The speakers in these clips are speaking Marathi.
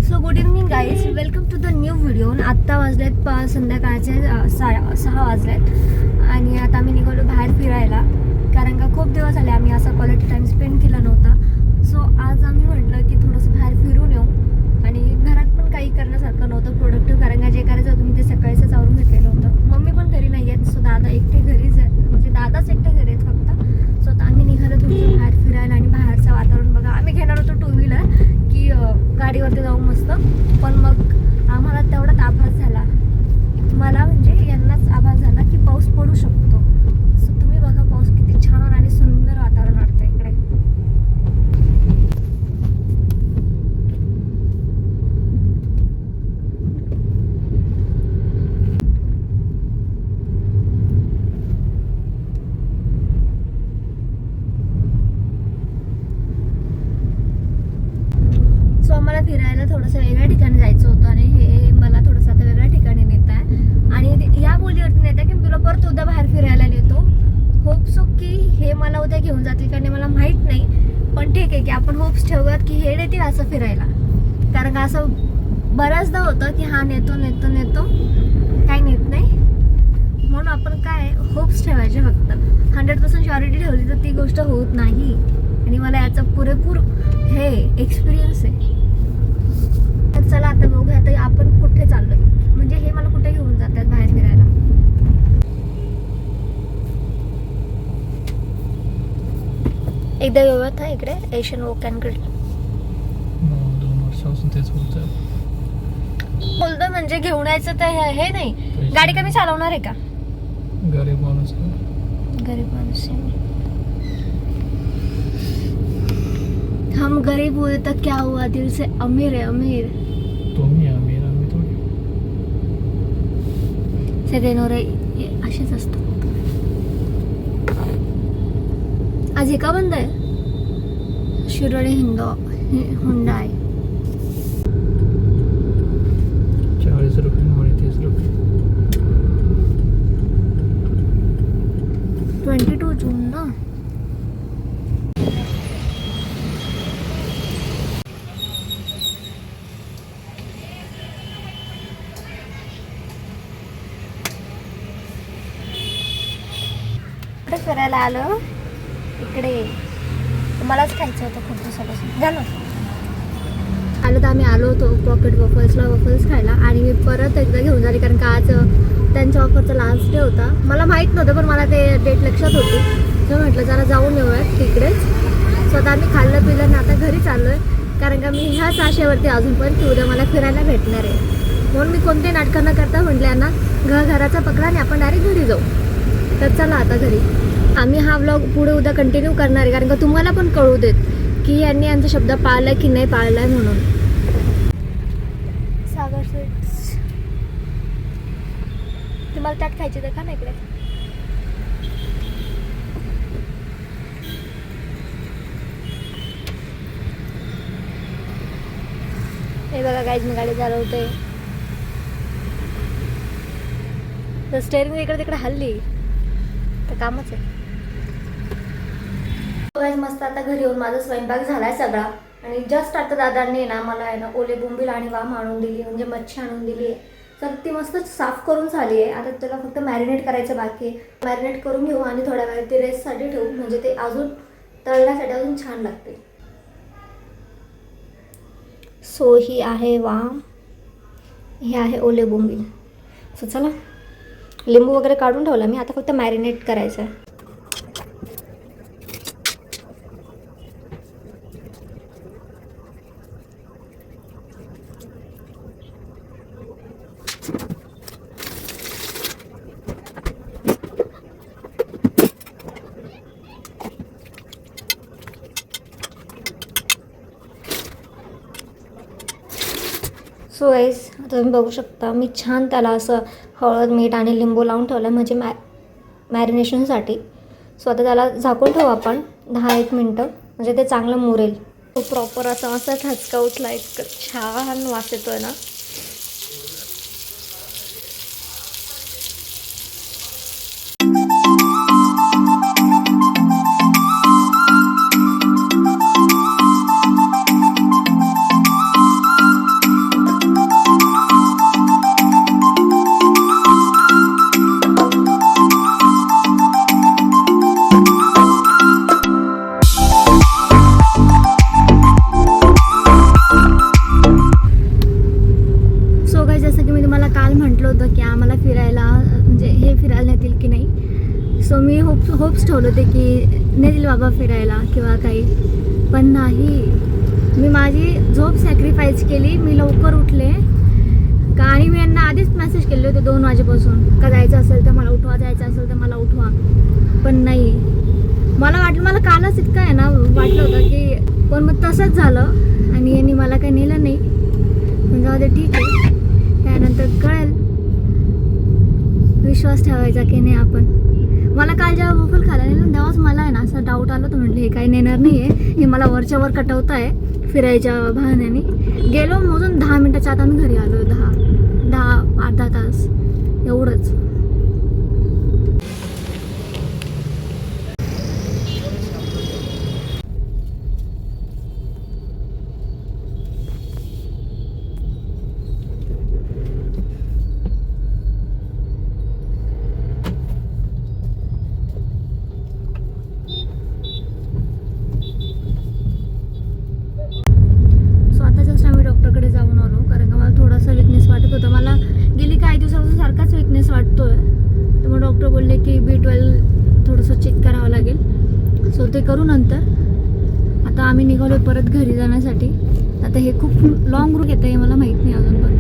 So good evening guys, welcome to the new video. आत्ता वाजलेत संध्याकाळचे 6 वाजलेत आणि आता आम्ही निघालो बाहेर फिरायला, कारण का खूप दिवस झाले आम्ही असा क्वालिटी टाईम स्पेंड केला नव्हता. सो आज आम्ही म्हटलं की थोडंसं बाहेर फिरून येऊ आणि घरात पण काही करण्यासारखं नव्हतं प्रोडक्टिव्ह, कारण का जे करायचं होतं मी ते सकाळीच आवरून घेतलेलं होतं. मम्मी पण घरी नाही आहेत, सो दादा एकटे घरीच आहेत, म्हणजे दादाच एकटे घरी आहेत फक्त. सो आता आम्ही निघालो थोडंसं बाहेर फिरायला आणि बाहेरचं वातावरण बघा. आम्ही घेणार होतो 2 व्हीलर की गाडीवरती जाऊ मस्त, पण मग आम्हाला तेवढाच आभास झाला, मला म्हणजे यांनाच आभास झाला की पाऊस पडू शकतो. सो तुम्ही बघा पाऊस किती छान आणि सुंदर वातावरण वाटतं इकडे. सो आम्हाला फिरायला थोडंसं वेगळ्या ठिकाणी जायचं होतं आणि हे मला थोडंसं आता वेगळ्या ठिकाणी नेत आहे आणि या बोलीवरती नेत आहे की मी तुला परत उद्या बाहेर फिरायला नेतो. होप सो की हे मला उद्या घेऊन जातील, कारण मला माहीत नाही, पण ठीक आहे की आपण होप्स ठेवूयात की हे नेतील असं फिरायला. कारण का असं बऱ्याचदा होतं की हा नेतो नेतो नेतो काही नेत नाही, म्हणून आपण काय होप्स ठेवायचे. फक्त 100% श्युरिटी ठेवली तर ती गोष्ट होत नाही आणि मला याचा पुरेपूर हे एक्सपिरियन्स आहे. तर चला आता बघूया आता आपण कुठे चाललोय, म्हणजे हे मला कुठे घेऊन जातात बाहेर फिरायला. एकदा येऊयात हा इकडे एशियन वॉक अँड ग्रिल. 2 वर्षापासून तेच बोलतोय. बोलतोय म्हणजे घेऊन यायचं तर हे नाही. गाडी कमी चालवणार आहे का? गरीब माणूस आहे. गरीब माणूस आहे. हम गरीब हुए तो क्या हुआ, दिल से अमीर है अमीर. तुम्ही आम्ही थोडी. सगळे नवरे असेच असतात. आज हे का बंद आहे? शिरोळे हुंडाई 40 रुपये आणि 30 रुपये. 22 जून ना. कुठे फिरायला आलो? इकडे मलाच खायचं होतं खूप दिवसापासून. झालं आलो तर आम्ही आलो होतो पॉकेट वफल्स खायला आणि मी परत एकदा घेऊन झाली, कारण का आज त्यांच्या ऑफरचा लास्ट डे होता. मला माहीत नव्हतं पण मला ते डेट लक्षात होती, तर म्हटलं जरा जाऊन येऊयात तिकडेच. स्वतः आम्ही खाल्लं पिलं आणि आता घरी चाललो आहे, कारण का मी ह्याच आशेवरती अजून पण की उद्या मला फिरायला भेटणार आहे. म्हणून मी कोणते नाटकं न करता म्हटलं यांना घराचा पकडा आणि आपण डायरेक्ट घरी जाऊ. तर चला आता घरी. आम्ही हा व्लॉग पुढे उद्या कंटिन्यू करणार आहे, कारण का तुम्हाला पण कळू देत की यांनी यांचा शब्द पाळला की नाही पाळलाय म्हणून. सागर स्वीट्स तुम्हाला त्यात खायची तर खा ना इकडे. हे बघा गाईज मी गाडी चालवते तर स्टेअरिंग इकडे तिकडे हल्ली तर कामच आहे. मस्त आता घरी येऊन माझा स्वयंपाक झालाय सगळा आणि जस्ट आता दादांनी ना मला आहे ना ओले बोंबील आणि वाम आणून दिली, म्हणजे मच्छी आणून दिली आहे. तर ती मस्त साफ करून झाली आहे. आता त्याला फक्त मॅरिनेट करायचं बाकी आहे. मॅरिनेट करून घेऊ आणि थोड्या वेळ ती रेस्टसाठी ठेवू, म्हणजे ते अजून तळण्यासाठी अजून छान लागते. सो ही आहे वाम, ही आहे ओले बोंबील. सो चला लिंबू वगैरे काढून ठेवला मी, आता फक्त मॅरिनेट करायचं आहे. सो गाईज आता तुम्ही बघू शकता मी छान त्याला असं हळद मीठ आणि लिंबू लावून ठेवलं आहे, म्हणजे मॅरिनेशनसाठी. सो आता त्याला झाकून ठेवू आपण 10-1 मिनटं, म्हणजे ते चांगलं मुरेल. तो प्रॉपर असा ठसका उठला, इतकं छान वास येतो आहे ना. होते की नेतील बाबा फिरायला किंवा काही, पण नाही. मी माझी झोप सॅक्रिफाईस केली. मी लवकर उठले का आणि मी यांना आधीच मेसेज केले होते 2 वाजेपासून का जायचं असेल तर मला उठवा, जायचं असेल तर मला उठवा. पण नाही, मला वाटलं, मला कालच इतकं आहे ना वाटलं होतं की, पण मग तसंच झालं आणि यांनी मला काही नेलं नाही. पण जाऊ दे, ठीक आहे, त्यानंतर कळेल विश्वास ठेवायचा की नाही आपण. मला काल जेव्हा बफल खायला नेलं तेव्हाच मला आहे ना असा डाऊट आला होता, म्हटलं हे काही नेणार नाही आहे, हे मला वरच्या वर कटवत आहे फिरायच्या बहाण्याने. गेलो मोजून 10 मिनिटाच्या आत आम्ही घरी आलो. 10 अर्धा तास एवढंच. डॉक्टरकडे जाऊन आलो कारण का मला थोडासा विकनेस वाटत होता. मला गेली काही दिवसापासून सारखाच विकनेस वाटतोय. तर मग डॉक्टर बोलले की B12 थोडंसं चेक करावं लागेल. सो ते करू नंतर. आता आम्ही निघालो परत घरी जाण्यासाठी. आता हे खूप लॉंग रूट येतं हे मला माहीत नाही अजून, पण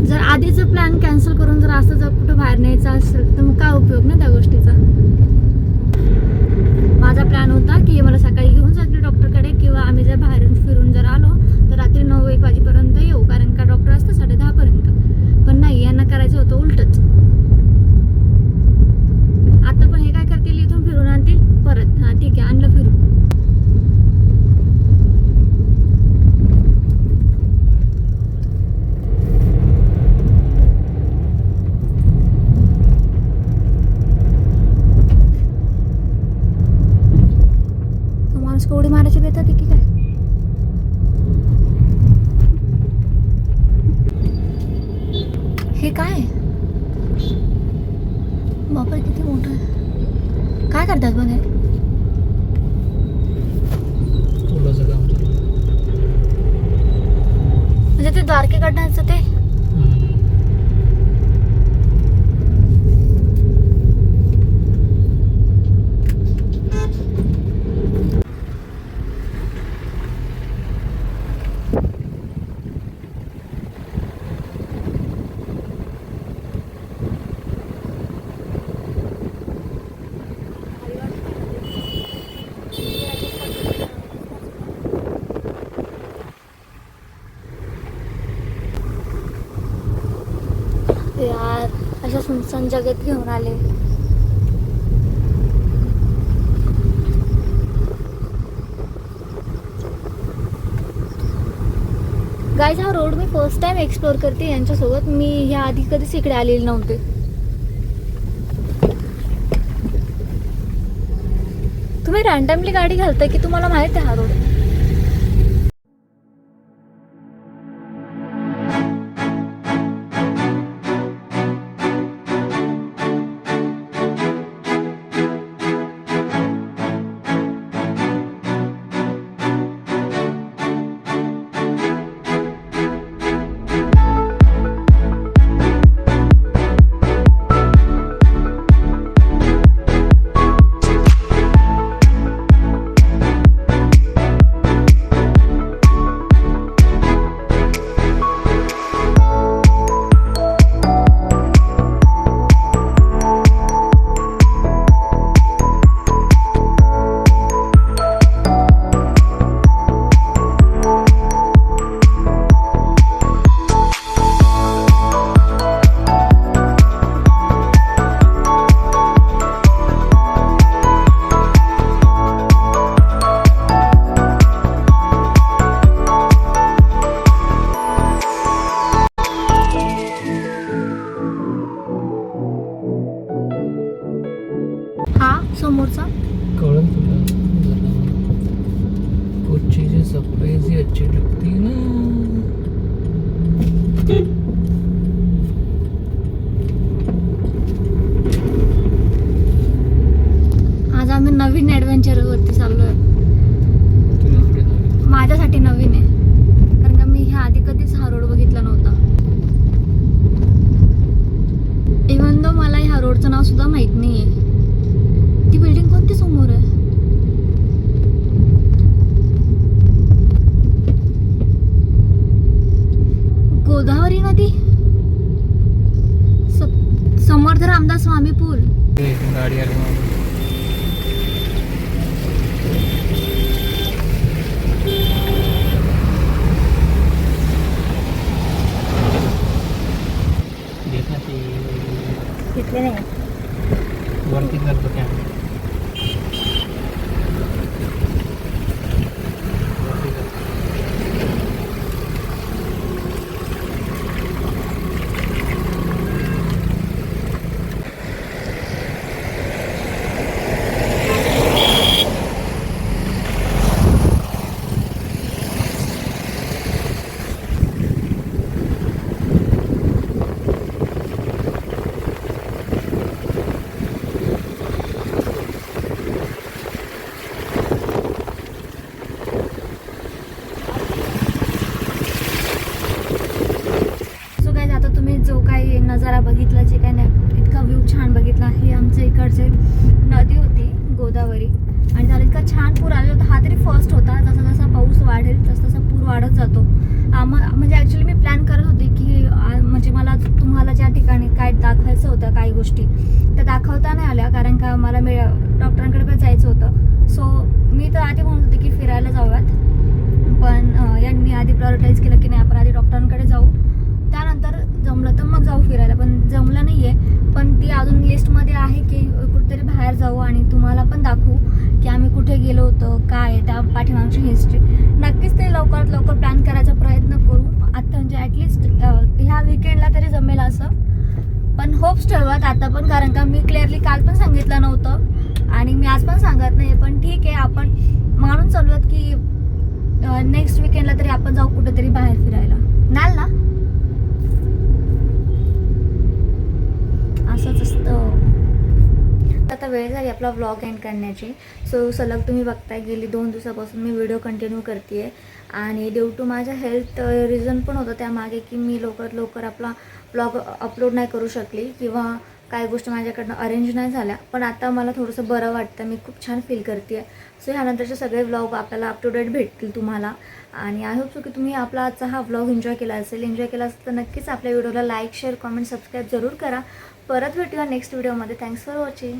जर आधीच प्लॅन कॅन्सल करून जर असं जर कुठं बाहेर न्यायचं असेल तर मग काय उपयोग ना त्या गोष्टीचा. माझा प्लॅन होता की मला सकाळी घेऊन जातील डॉक्टरकडे किंवा आम्ही जर बाहेरून फिरून जर आलो तर रात्री 9-1 वाजेपर्यंत येऊ, कारण का डॉक्टर असतं 10:30 पर्यंत. पण नाही, यांना करायचं होतं उलटच. आता पण हे काय करतील, इथून फिरून आणतील परत. हां ठीक आहे, आणलं फिरून. उडी मारायची बेतात की काय. हे काय बापरे, किती मोठं आहे. काय करतात बघ हे. पुलाचं काम चालू आहे. म्हणजे ते द्वारकेकडनं ते. यार अशा सुनसान जगत घेऊन आले. गाईज, हा रोड मी फर्स्ट टाइम एक्सप्लोर करते यांच्यासोबत. मी ह्या आधी कधीच इकडे आलेले नव्हते. तुम्ही रॅन्डमली गाडी घालताय की तुम्हाला माहित आहे हा रोड? आम्ही पूल. गाडी आली म्हणून. घेत ना ती घेतले नाही. वरती करतो कॅमेरा. सो गाईज आता तुम्ही जो काही नजारा बघितला, जे काही नाही इतका व्ह्यू छान बघितला, ही आमच्या इकडचे नदी होती गोदावरी. आणि त्याला इतका छान पूर आलेला होता. हा तरी फर्स्ट होता. जसा जसा पाऊस वाढेल तसा तसा पूर वाढत जातो. म्हणजे ॲक्च्युली मी प्लॅन करत होते की म्हणजे मला तुम्हाला ज्या ठिकाणी काय दाखवायचं होतं काही गोष्टी त्या दाखवता नाही आल्या, कारण का मला डॉक्टरांकडे पण जायचं होतं. सो मी तर आधी म्हणत होते की फिरायला जाऊयात, पण यांनी आधी प्रायोरिटाईज केलं की नाही आपण आधी डॉक्टरांकडे जाऊ, त्यानंतर जमलं तर मग जाऊ फिरायला. पण जमलं नाही आहे. पण ती अजून लिस्टमध्ये आहे की कुठेतरी बाहेर जाऊ आणि तुम्हाला पण दाखवू की आम्ही कुठे गेलो होतो, काय आहे त्या पाठीमागची हिस्ट्री. नक्कीच ते लवकरात लवकर प्लॅन करायचा प्रयत्न करू. आता म्हणजे ॲटलिस्ट ह्या विकेंडला तरी जमेल असं. पण होप्स ठेवत आता पण, कारण का मी क्लिअरली काल पण सांगितलं नव्हतं आणि मी आज पण सांगत नाही. पण ठीक आहे, आपण मानून चालूयात की नेक्स्ट विकेंडला तरी आपण जाऊ कुठेतरी बाहेर फिरायला. नाल ना असंच असतं. आता वेळ झाली आपला व्लॉग एंड करण्याची. सो सलग तुम्ही बघताय गेली 2 दिवसापासून मी व्हिडिओ कंटिन्यू करते आहे. आणि ड्यू टू माझ्या हेल्थ रिझन पण होतं त्यामागे की मी लवकरात लवकर आपला व्लॉग अपलोड नाही करू शकली किंवा काही गोष्टी माझ्याकडनं अरेंज नाही झाल्या. पण आता मला थोडंसं बरं वाटतं, मी खूप छान फील करते आहे. सो ह्यानंतरचे सगळे व्लॉग आपल्याला अप टू डेट भेटतील तुम्हाला. आणि आय होप सो की तुम्ही आपला आजचा हा व्लॉग एन्जॉय केला असेल. एन्जॉय केला असेल तर नक्कीच आपल्या व्हिडिओला लाईक शेअर कमेंट सबस्क्राईब जरूर करा. परत भेटूया नेक्स्ट व्हिडिओमध्ये. Thanks for watching.